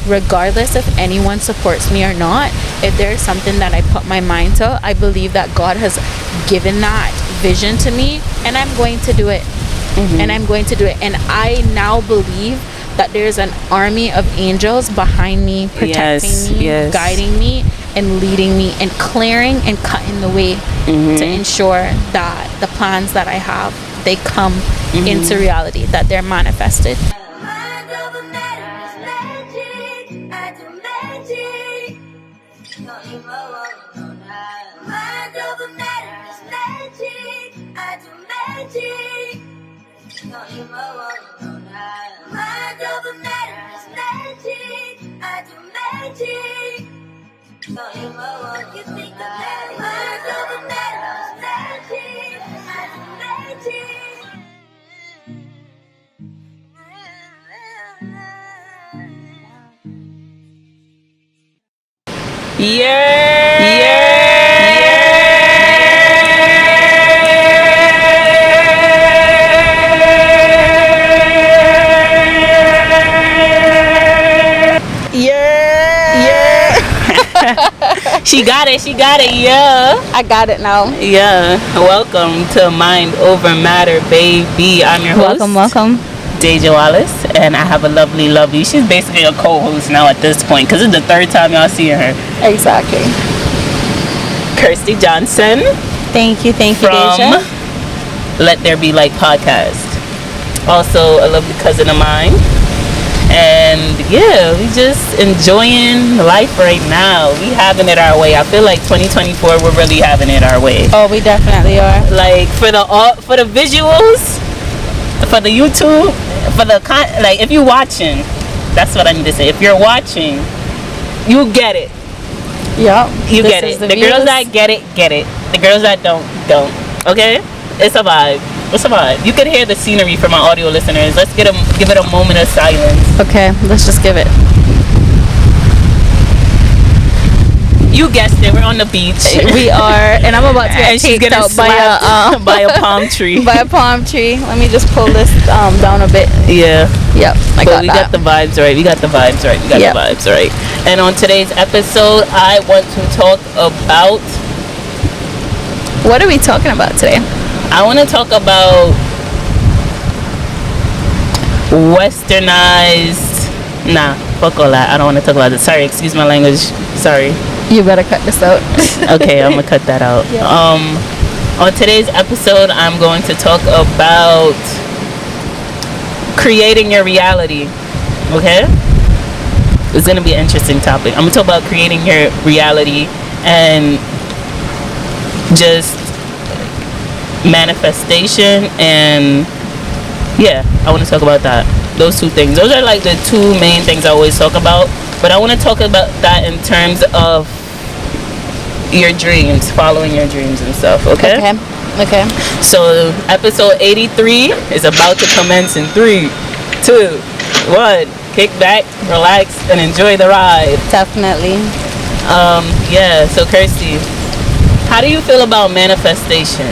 regardless if anyone supports me or not, if there's something that I put my mind to, I believe that God has given that vision to me, and I'm going to do it. And I'm going to do it. And I now believe that there's an army of angels behind me, protecting me, guiding me, and leading me, and clearing and cutting the way to ensure that the plans that I have, they come into reality, that they're manifested. She got it, yeah. I got it now. Yeah. Welcome to Mind Over Matter, baby. I'm your host. Welcome. Deja Wallace, and I have a lovely, she's basically a co-host now at this point, because it's the third time y'all seeing her. Exactly. Kirstie Johnson. Thank you, from Deja. Let There Be Light podcast. Also a lovely cousin of mine. And yeah, we just enjoying life right now. We having it our way. I feel like 2024, we're really having it our way. Oh, we definitely are. Like for the visuals, for the YouTube, for the like if you're watching, that's what I need to say. If you're watching, you get it. Yeah, you get it. The girls that get it. The girls that don't. Okay, it's a vibe. What's about? You can hear the scenery from our audio listeners. Let's give it a moment of silence. Okay, let's just give it. You guessed it. We're on the beach. We are, and I'm about to get taken out by a palm tree. By a palm tree. Let me just pull this down a bit. Yeah. Yep. We got the vibes right. We got the vibes right. And on today's episode, I want to talk about. What are we talking about today? I want to talk about westernized. Nah, fuck all that. I don't want to talk about it. Sorry, excuse my language. Sorry. You better cut this out. Okay, I'm gonna cut that out. Yeah. On today's episode, I'm going to talk about creating your reality. Okay? It's gonna be an interesting topic. I'm gonna talk about creating your reality and just manifestation, and yeah, I want to talk about that. Those two things. Those are like the two main things I always talk about. But I want to talk about that in terms of your dreams, following your dreams and stuff. Okay. So episode 83 is about to commence in 3, 2, 1. Kick back, relax, and enjoy the ride. Definitely. Yeah. So Kirstie, how do you feel about manifestation?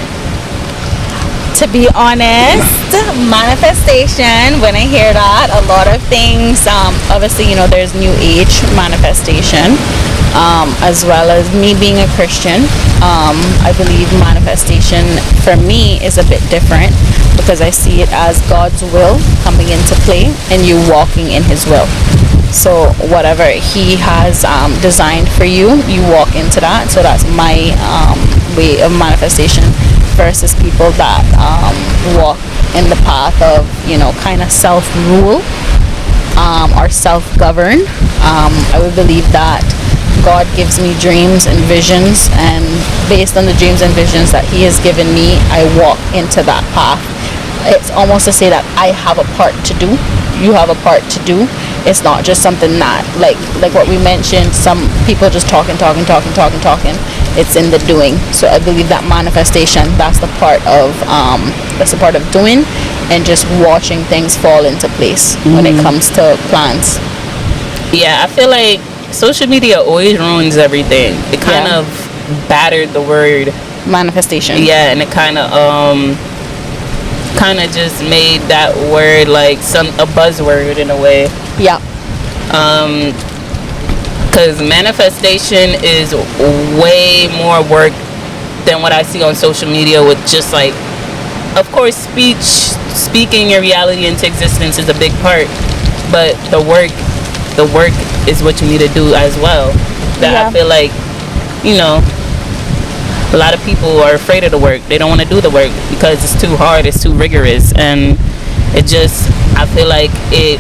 To be honest, manifestation, when I hear that, a lot of things, obviously, there's new age manifestation, as well as me being a Christian. I believe manifestation for me is a bit different because I see it as God's will coming into play and you walking in his will. So whatever he has designed for you, you walk into that. So that's my way of manifestation versus people that walk in the path of, kind of self-rule or self-govern. I would believe that God gives me dreams and visions, and based on the dreams and visions that he has given me, I walk into that path. It's almost to say that I have a part to do, you have a part to do. It's not just something that like what we mentioned, some people just talking. It's in the doing. So I believe that manifestation, that's the part of doing and just watching things fall into place when it comes to plans. Yeah, I feel like social media always ruins everything. It kind of battered the word manifestation. Yeah, and it kind of just made that word like a buzzword in a way. Yeah. Because manifestation is way more work than what I see on social media with just like, of course, speaking your reality into existence is a big part, but the work is what you need to do as well. I feel like, a lot of people are afraid of the work. They don't want to do the work because it's too hard, it's too rigorous, and I feel like it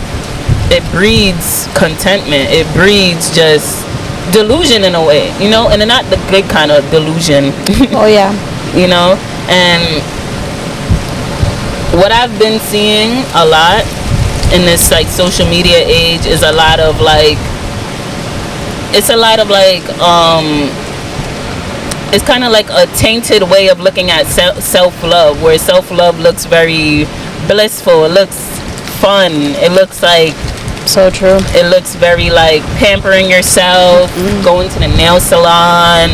breeds contentment. It breeds just delusion in a way, and not the good kind of delusion. Oh yeah. And what I've been seeing a lot in this like social media age is a lot of like it's kind of like a tainted way of looking at self-love, where self-love looks very blissful, it looks fun, it looks like so true, it looks very like pampering yourself, going to the nail salon,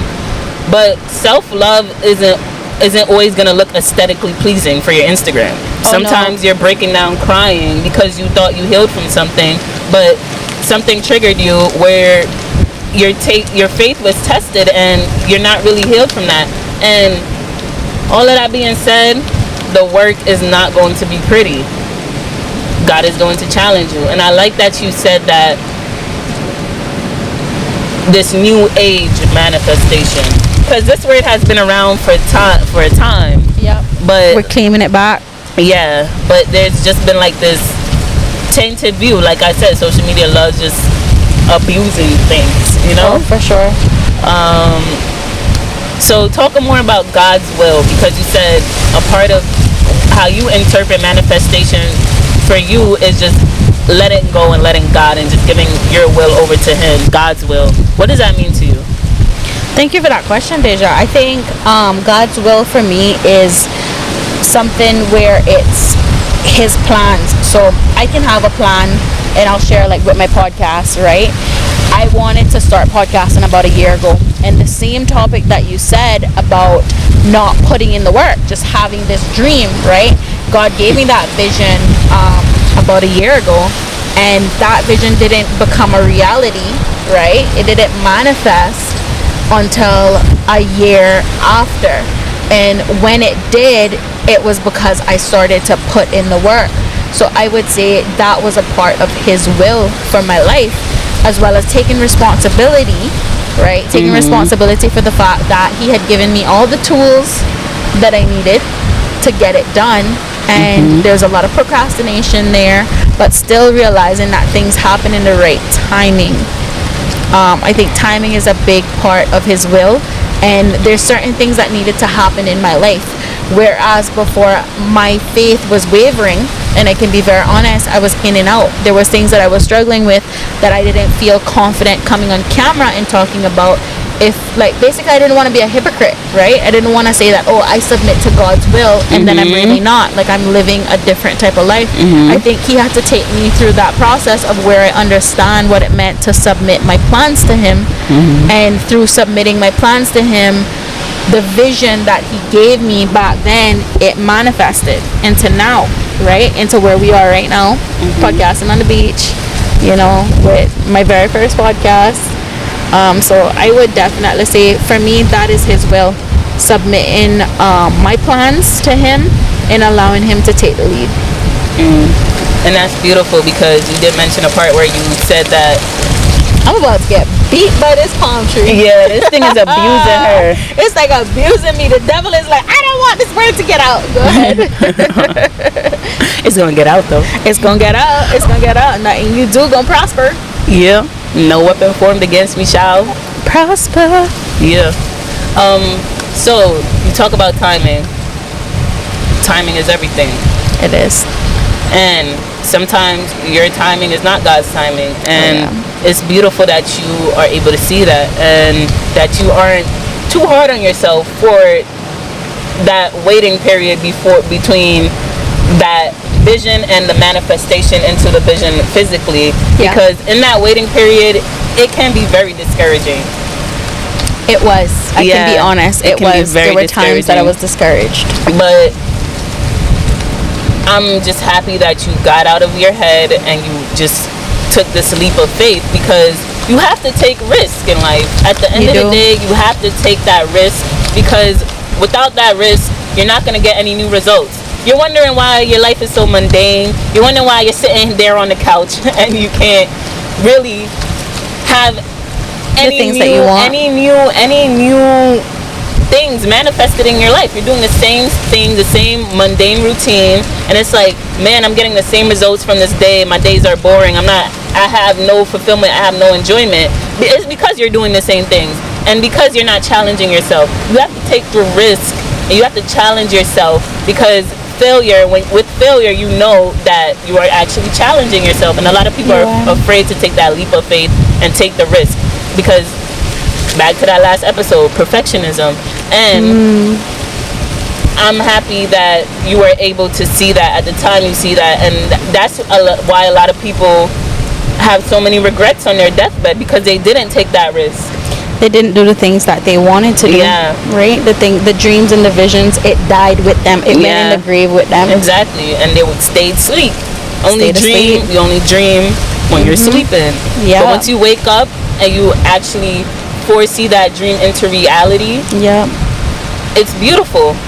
but self-love isn't always gonna look aesthetically pleasing for your Instagram. Sometimes you're breaking down crying because you thought you healed from something, but something triggered you where your faith was tested and you're not really healed from that. And all of that being said, the work is not going to be pretty. God is going to challenge you. And I like that you said that this new age manifestation, because this word has been around for a time. Yep. But we're claiming it back. Yeah, but there's just been like this tainted view. Like I said, social media loves just abusing things, Oh, for sure. So talk more about God's will, because you said a part of how you interpret manifestation for you is just letting go and letting God and just giving your will over to Him, God's will. What does that mean to you? Thank you for that question, Deja. I think God's will for me is something where it's His plans. So I can have a plan, and I'll share like with my podcast, right? I wanted to start podcasting about a year ago, and the same topic that you said about not putting in the work, just having this dream, right? God gave me that vision about a year ago, and that vision didn't become a reality, right? It didn't manifest until a year after. And when it did, it was because I started to put in the work. So I would say that was a part of His will for my life, as well as taking responsibility, right? Taking responsibility for the fact that He had given me all the tools that I needed to get it done. And there's a lot of procrastination there, but still realizing that things happen in the right timing. I think timing is a big part of His will, and there's certain things that needed to happen in my life. Whereas before, my faith was wavering, and I can be very honest, I was in and out. There was things that I was struggling with that I didn't feel confident coming on camera and talking about. Basically I didn't want to be a hypocrite, right? I didn't want to say that, oh, I submit to God's will, and then I'm really not. Like, I'm living a different type of life. I think He had to take me through that process of where I understand what it meant to submit my plans to Him. And through submitting my plans to Him, the vision that He gave me back then, it manifested into now, right? Into where we are right now, podcasting on the beach, with my very first podcast. So I would definitely say, for me, that is His will, submitting my plans to Him and allowing Him to take the lead. And that's beautiful, because you did mention a part where you said that I'm about to get beat by this palm tree. Yeah, this thing is abusing her. It's like abusing me. The devil is like, I don't want this bird to get out. Go ahead. It's gonna get out though. It's gonna get out. It's gonna get out. Nothing you do gonna prosper. Yeah. No weapon formed against me shall prosper. Yeah. So you talk about timing. Timing is everything. It is. And sometimes your timing is not God's timing, and it's beautiful that you are able to see that, and that you aren't too hard on yourself for that waiting period between that vision and the manifestation into the vision physically, because in that waiting period it can be very discouraging. It was. I can be honest. It was. There were times that I was discouraged, but I'm just happy that you got out of your head and you just took this leap of faith, because you have to take risk in life. At the end of the day, you have to take that risk, because without that risk, you're not going to get any new results. You're wondering why your life is so mundane. You're wondering why you're sitting there on the couch and you can't really have any new things manifested in your life. You're doing the same thing, the same mundane routine, and it's like, man, I'm getting the same results from this day. My days are boring. I have no fulfillment. I have no enjoyment. It's because you're doing the same things, and because you're not challenging yourself. You have to take the risk, and you have to challenge yourself, because with failure, you know that you are actually challenging yourself, and a lot of people are afraid to take that leap of faith and take the risk, because back to that last episode, perfectionism. And I'm happy that you were able to see that at the time you see that, and that's why a lot of people have so many regrets on their deathbed, because they didn't take that risk. They didn't do the things that they wanted to do. Right? The dreams and the visions, it died with them. It went in the grave with them. Exactly. And they would stay asleep. You only dream when you're sleeping. But once you wake up and you actually foresee that dream into reality, it's beautiful.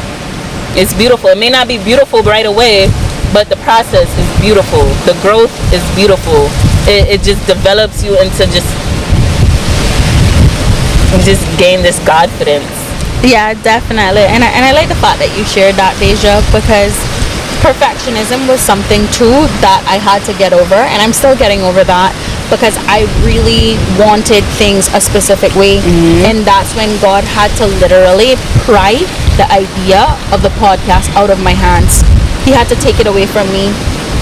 It's beautiful. It may not be beautiful right away, but the process is beautiful. The growth is beautiful. It just develops you into just gain this confidence. Yeah, definitely. And I like the fact that you shared that, Deja, because perfectionism was something too that I had to get over, and I'm still getting over that, because I really wanted things a specific way. And that's when God had to literally pry the idea of the podcast out of my hands. He had to take it away from me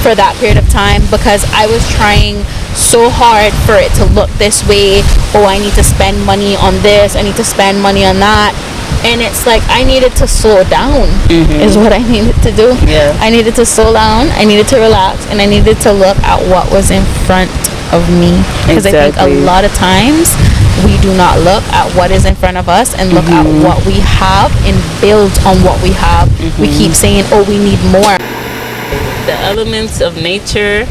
for that period of time, because I was trying so hard for it to look this way. Oh, I need to spend money on this, I need to spend money on that. And it's like, I needed to slow down, is what I needed to do. I needed to slow down, I needed to relax, and I needed to look at what was in front of me. Because I think a lot of times we do not look at what is in front of us and look at what we have and build on what we have. We keep saying, oh, we need more. The elements of nature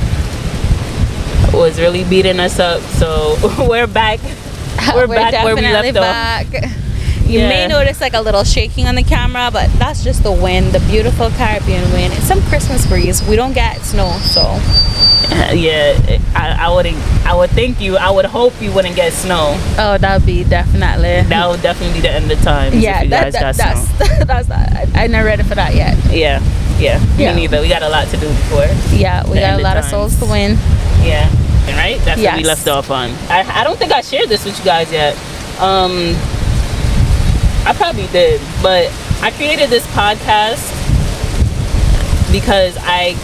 was really beating us up, so we're back. We're back where we left off. You may notice like a little shaking on the camera, but that's just the wind, the beautiful Caribbean wind. It's some Christmas breeze. We don't get snow, so I would think I would hope you wouldn't get snow. Oh, that would be definitely be the end of time. Yeah, that's I'm not ready for that yet. Yeah, me neither. We got a lot to do before. Yeah, we got a lot of souls to win. Yeah, right? That's what we left off on. I don't think I shared this with you guys yet. I probably did, but I created this podcast because I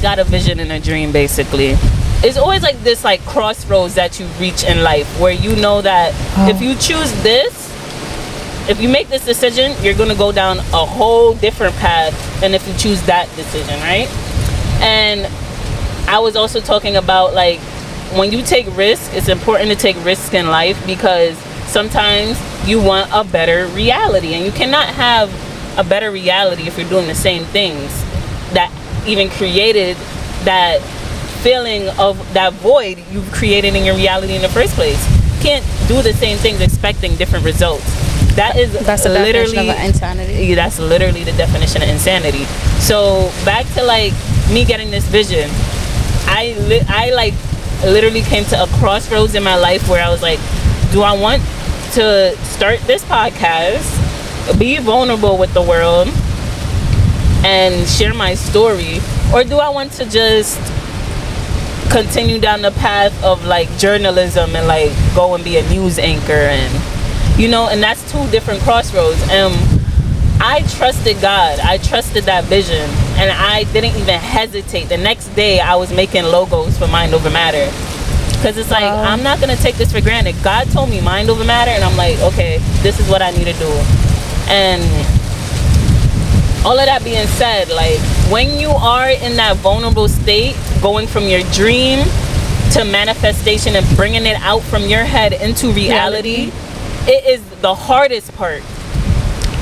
got a vision and a dream, basically. It's always like this like crossroads that you reach in life, where you know that if you choose this, if you make this decision, you're going to go down a whole different path than if you choose that decision, right? And I was also talking about, like, when you take risk, it's important to take risk in life, because sometimes you want a better reality, and you cannot have a better reality if you're doing the same things that even created that feeling of that void you've created in your reality in the first place. You can't do the same things expecting different results. That's literally insanity. That's literally the definition of insanity. So back to like me getting this vision, I like literally came to a crossroads in my life where I was like, do I want to start this podcast, be vulnerable with the world, and share my story, or do I want to just continue down the path of like journalism and like go and be a news anchor? And and that's two different crossroads. I trusted God. I trusted that vision, and I didn't even hesitate. The next day I was making logos for Mind Over Matter, because it's like, I'm not gonna take this for granted. God told me mind over matter, and I'm like, okay, this is what I need to do. And all of that being said, like, when you are in that vulnerable state, going from your dream to manifestation and bringing it out from your head into reality, it is the hardest part.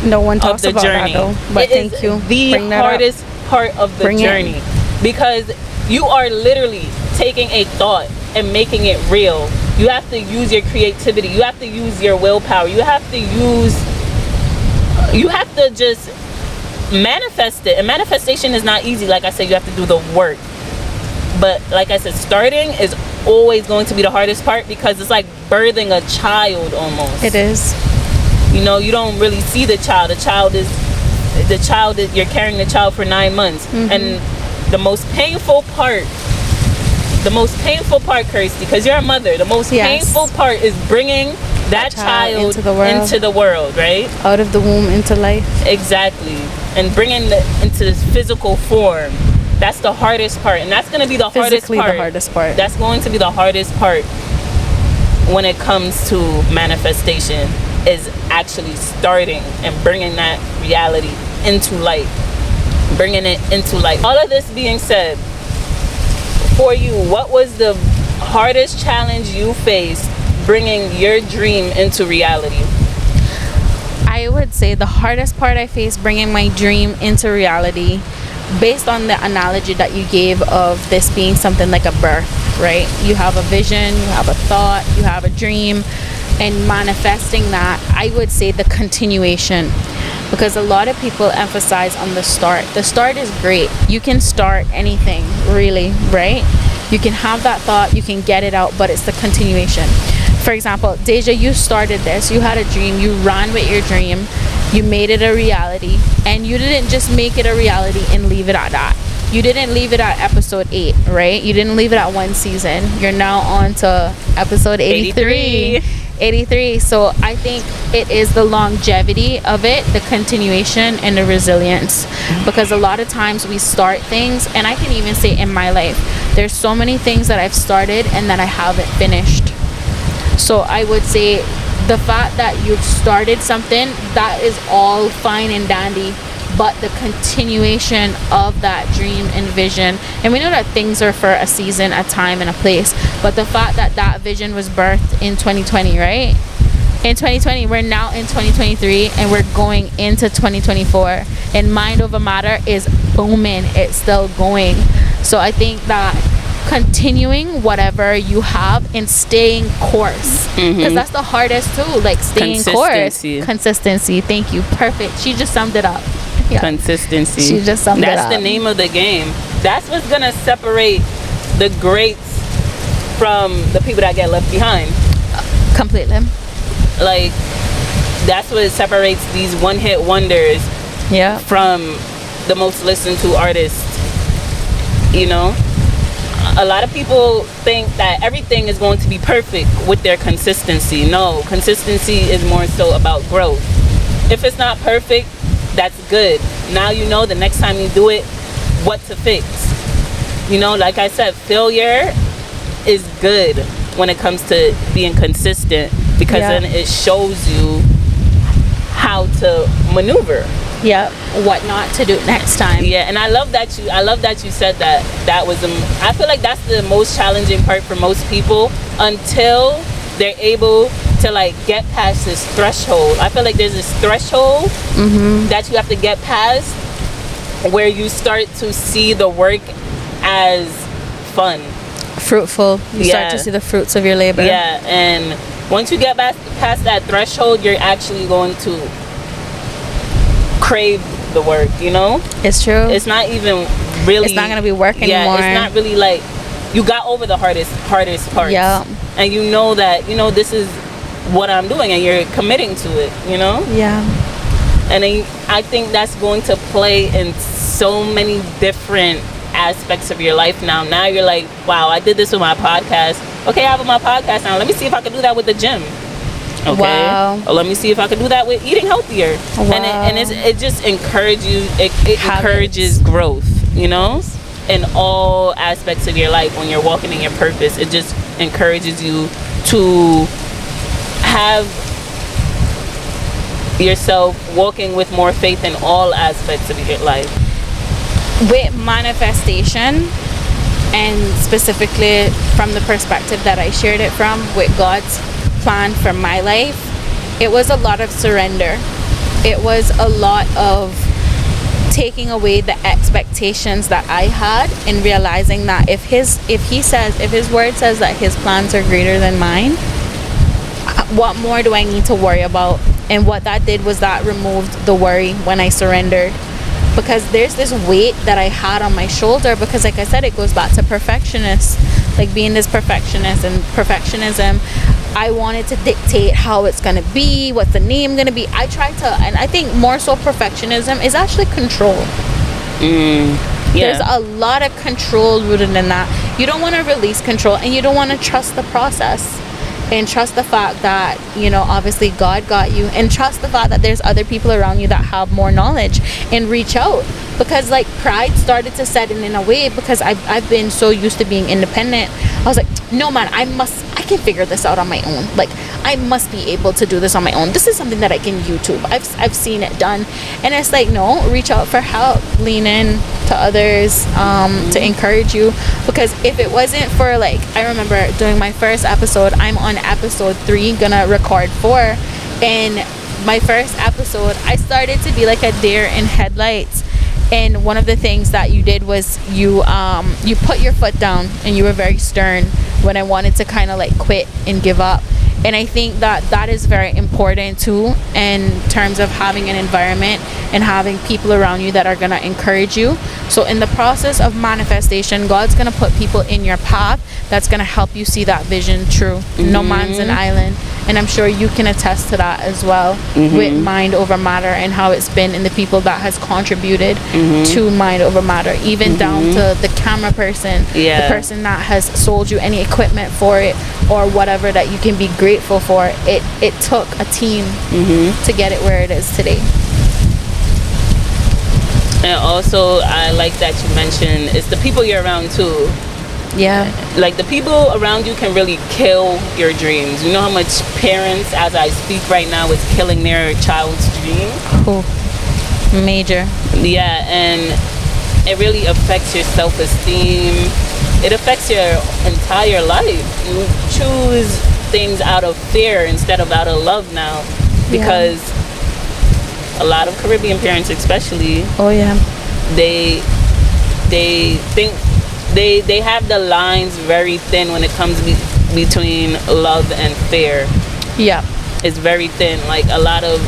No one talks about that though. But it is the hardest part of the journey, because you are literally taking a thought and making it real. You have to use your creativity. You have to use your willpower. You have to just manifest it. And manifestation is not easy. Like I said, you have to do the work. But like I said, starting is always going to be the hardest part, because it's like birthing a child almost. It is. You know, you don't really see the child. You're carrying the child for 9 months. And the most painful part, Kirstie, because you're a mother, the most painful part is bringing that child into the world, right? Out of the womb into life. Exactly. And bringing it into this physical form. That's the hardest part. And that's going to be the hardest part. That's going to be the hardest part when it comes to manifestation, is actually starting and bringing that reality into light. Bringing it into light. All of this being said, for you, what was the hardest challenge you faced bringing your dream into reality? I would say the hardest part I faced bringing my dream into reality, based on the analogy that you gave of this being something like a birth, right? You have a vision, you have a thought, you have a dream, and manifesting that, I would say the continuation. Because a lot of people emphasize on the start. The start is great. You can start anything, really, right? You can have that thought, you can get it out, but it's the continuation. For example, Deja, you started this, you had a dream, you ran with your dream, you made it a reality, and you didn't just make it a reality and leave it at that. You didn't leave it at episode 8, right? You didn't leave it at 1 season. You're now on to episode 83. So I think it is the longevity of it, the continuation, and the resilience. Because a lot of times we start things, and I can even say in my life, there's so many things that I've started and that I haven't finished. So I would say the fact that you've started something, that is all fine and dandy, but the continuation of that dream and vision, and we know that things are for a season, a time, and a place, but the fact that that vision was birthed in 2020, right? In 2020, we're now in 2023, and we're going into 2024, and Mind Over Matter is booming. It's still going. So I think that continuing whatever you have and staying course, because that's the hardest too, like staying course. Consistency. Thank you. Perfect. She just summed it up. Yeah. Consistency. She just summed it up. That's the name of the game. That's what's gonna separate the greats from the people that get left behind. Completely. Like, that's what separates these one-hit wonders from the most listened to artists. You know, a lot of people think that everything is going to be perfect with their consistency. No, consistency is more so about growth. If it's not perfect, that's good. Now you know the next time you do it, what to fix. You know, like I said, failure is good when it comes to being consistent, because then it shows you how to maneuver. What not to do next time. And I love that you said that. That was I feel like that's the most challenging part for most people, until they're able to like get past this threshold. I feel like there's this threshold that you have to get past, where you start to see the work as fun, fruitful. You start to see the fruits of your labor. And once you get past that threshold, you're actually going to crave the work, you know? It's true. It's not even really, it's not going to be work anymore. It's not really like, you got over the hardest parts. And you know that, you know, this is what I'm doing, and you're committing to it, you know? And I think that's going to play in so many different aspects of your life now. Now you're like, wow, I did this with my podcast. Okay, I have my podcast now. Let me see if I can do that with the gym. Okay. Wow. Or let me see if I can do that with eating healthier. Wow. And it just encourages growth, you know, in all aspects of your life. When you're walking in your purpose, it just encourages you to have yourself walking with more faith in all aspects of your life. With manifestation, and specifically from the perspective that I shared it from, with God's plan for my life, it was a lot of surrender. It was a lot of taking away the expectations that I had, and realizing that if his word says that his plans are greater than mine, what more do I need to worry about? And what that did was that removed the worry when I surrendered, because there's this weight that I had on my shoulder, because like I said, it goes back to perfectionist, like being this perfectionist and perfectionism. I wanted to dictate how it's gonna be, what's the name gonna be. I tried to, and I think more so perfectionism is actually control. There's a lot of control rooted in that. You don't want to release control, and you don't want to trust the process, and trust the fact that, you know, obviously God got you, and trust the fact that there's other people around you that have more knowledge, and reach out. Because like pride started to set in a way, because I've been so used to being independent. I was like, no man, I can figure this out on my own. Like, I must be able to do this on my own. This is something that I can YouTube. I've seen it done. And it's like, no, reach out for help, lean in to others, to encourage you. Because if it wasn't for, like, I remember doing my first episode, I'm on episode 3, gonna record 4, and my first episode, I started to be like a deer in headlights. And one of the things that you did was you put your foot down, and you were very stern when I wanted to kind of like quit and give up. And I think that is very important too, in terms of having an environment and having people around you that are going to encourage you. So in the process of manifestation, God's going to put people in your path that's going to help you see that vision true. No man's an island. And I'm sure you can attest to that as well, with Mind Over Matter, and how it's been in the people that has contributed to Mind Over Matter, even down to the camera person, the person that has sold you any equipment for it or whatever that you can be grateful for. It took a team to get it where it is today. And also, I like that you mentioned it's the people you're around too. Yeah. Like, the people around you can really kill your dreams. You know how much parents, as I speak right now, is killing their child's dream? Cool. Major. Yeah, and it really affects your self-esteem. It affects your entire life. You choose things out of fear instead of out of love now, because a lot of Caribbean parents especially, they think they have the lines very thin when it comes between love and fear. Yeah, it's very thin. Like, a lot of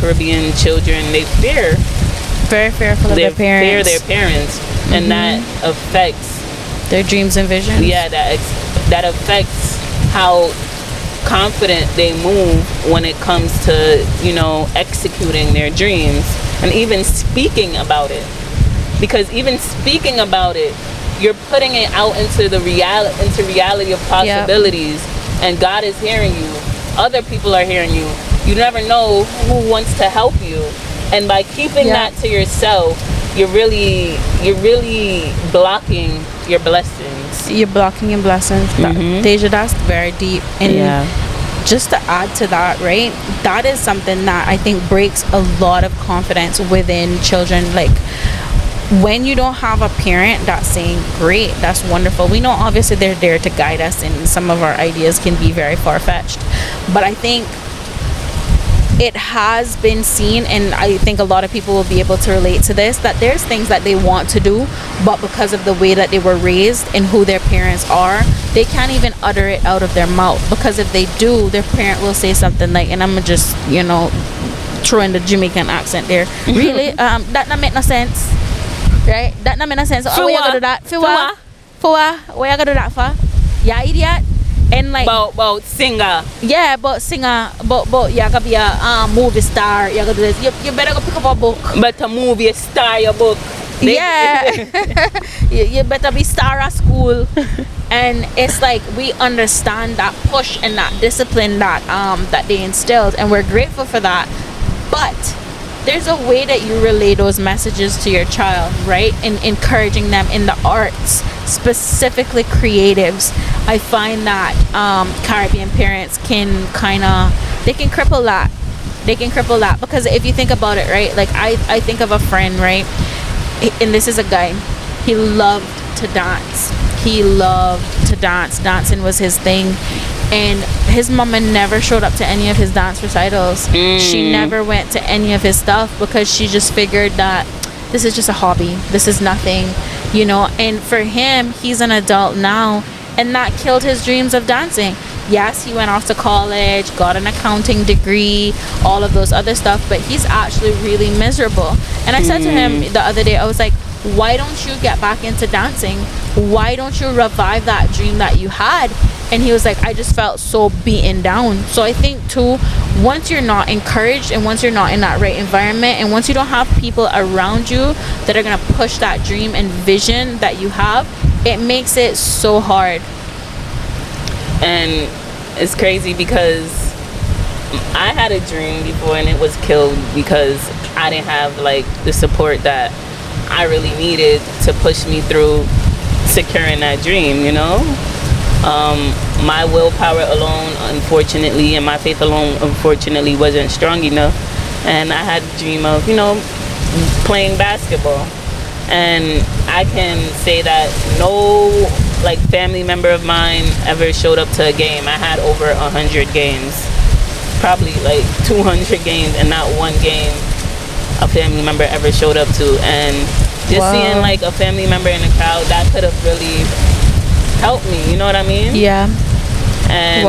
Caribbean children, they fear, very fearful of their parents. Fear their parents, and that affects their dreams and visions. Yeah, that affects how confident they move when it comes to, you know, executing their dreams and even speaking about it. Because even speaking about it, you're putting it out into the reality of possibilities, and God is hearing you. Other people are hearing you. You never know who wants to help you, and by keeping that to yourself, you're really blocking your blessings. You're blocking your blessings. Deja, that's very deep. And just to add to that, right? That is something that I think breaks a lot of confidence within children. Like, when you don't have a parent that's saying, great, that's wonderful. We know obviously they're there to guide us, and some of our ideas can be very far-fetched. But I think it has been seen, and I think a lot of people will be able to relate to this, that there's things that they want to do, but because of the way that they were raised and who their parents are, they can't even utter it out of their mouth. Because if they do, their parent will say something like, and I'm gonna just, you know, throw in the Jamaican accent there. Really? That not make no sense. Right? That not make no sense. Oh, we are gonna do that. For what? What you gonna do that for? Yeah, idiot. And like about singer. Yeah, but singer. But you gotta be a movie star. You gotta do this. You better go pick up a book. Better movie star your book. You better be star at school. And it's like, we understand that push and that discipline that they instilled, and we're grateful for that. But there's a way that you relay those messages to your child, right? And encouraging them in the arts, specifically creatives. I find that Caribbean parents can they can cripple that. They can cripple that, because if you think about it, right? Like, I think of a friend, right? And this is a guy. He loved to dance. Dancing was his thing. and his mama never showed up to any of his dance recitals. She never went to any of his stuff because she just figured that this is just a hobby, this is nothing, you know. And for him, he's an adult now, and that killed his dreams of dancing. Yes, he went off to college, got an accounting degree, all of those other stuff, but he's actually really miserable. And I said to him the other day, I was like, why don't you get back into dancing? Why don't you revive that dream that you had? And he was like, I just felt so beaten down. So I think too, once you're not encouraged, and once you're not in that right environment, and once you don't have people around you that are going to push that dream and vision that you have, it makes it so hard. And it's crazy because I had a dream before and it was killed because I didn't have like the support that I really needed to push me through securing that dream, you know. My willpower alone, unfortunately, and my faith alone, unfortunately, wasn't strong enough. And I had a dream of, you know, playing basketball. And I can say that no like family member of mine ever showed up to a game. I had over 100 games, probably like 200 games, and not one game a family member ever showed up to. And just seeing like a family member in the crowd, that could have really helped me, you know what I mean? Yeah. And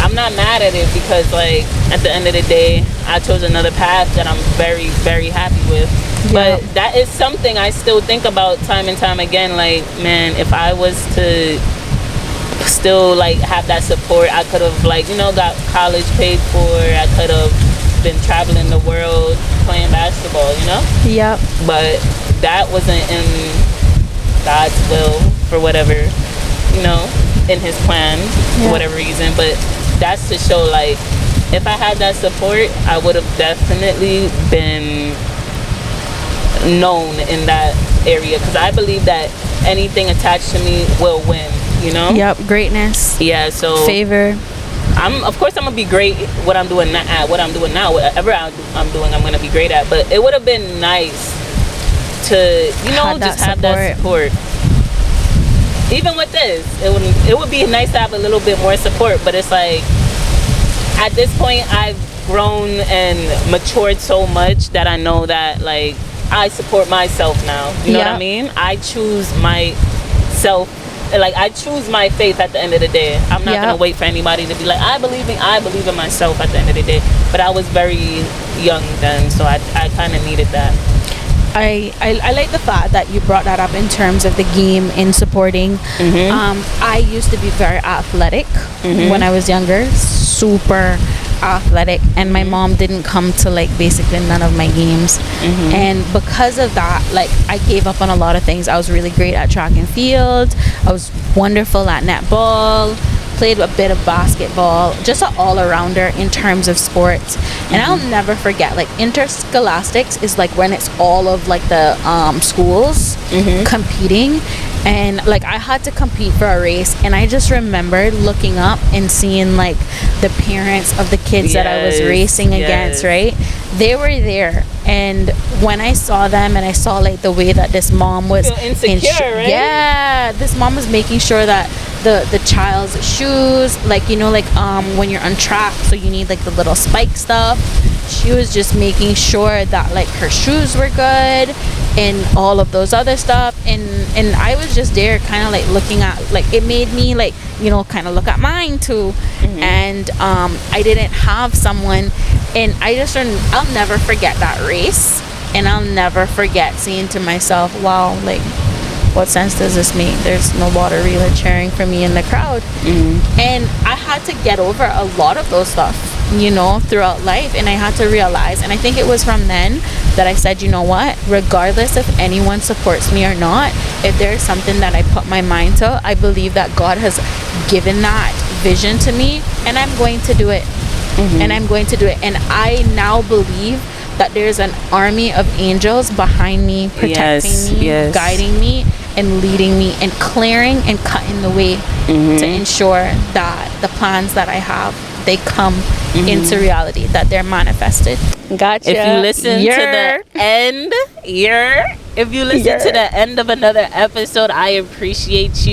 I'm not mad at it because like at the end of the day, I chose another path that I'm very, very happy with. But that is something I still think about time and time again. Like, man, if I was to still like have that support, I could have like, you know, got college paid for. I could have been traveling the world playing basketball, you know? Yep. But that wasn't in God's will for whatever, you know, in his plan for whatever reason. But that's to show like if I had that support, I would have definitely been known in that area, because I believe that anything attached to me will win, you know. Yep. Greatness. Yeah. So favor. Of course I'm gonna be great what I'm doing now. Whatever I'm doing, I'm gonna be great at. But it would have been nice to, you know, just have that support. Even with this, it would be nice to have a little bit more support. But it's like at this point I've grown and matured so much that I know that like I support myself now. You know what I mean? I choose myself. Like I choose my faith at the end of the day. I'm not gonna wait for anybody to be like, I believe in myself at the end of the day. But I was very young then, so I kind of needed that. I like the fact that you brought that up in terms of the game in supporting. I used to be very athletic when I was younger, super athletic, and my mom didn't come to like basically none of my games. And because of that, like I gave up on a lot of things. I was really great at track and field. I was wonderful at netball, played a bit of basketball, just an all-arounder in terms of sports. And I'll never forget, like interscholastics is like when it's all of like the schools competing, and like I had to compete for a race, and I just remembered looking up and seeing like the parents of the kids that I was racing against, right? They were there, and when I saw them and I saw like the way that this mom was insecure, right? Yeah, this mom was making sure that the child's shoes, like, you know, like when you're on track, so you need like the little spike stuff. She was just making sure that like her shoes were good and all of those other stuff, and I was just there kind of like looking at, like it made me like, you know, kind of look at mine too. And I didn't have someone, and I'll never forget that race, and I'll never forget saying to myself, wow, like what sense does this make? There's no water reeler cheering for me in the crowd. And I had to get over a lot of those stuff, you know, throughout life, and I had to realize, and I think it was from then that I said, you know what, regardless if anyone supports me or not, if there's something that I put my mind to, I believe that God has given that vision to me, and I'm going to do it. And I'm going to do it. And I now believe that there's an army of angels behind me, protecting me, guiding me, and leading me, and clearing and cutting the way to ensure that the plans that I have, they come into reality, that they're manifested. Gotcha. If you listen to the end, if you listen to the end of another episode, I appreciate you.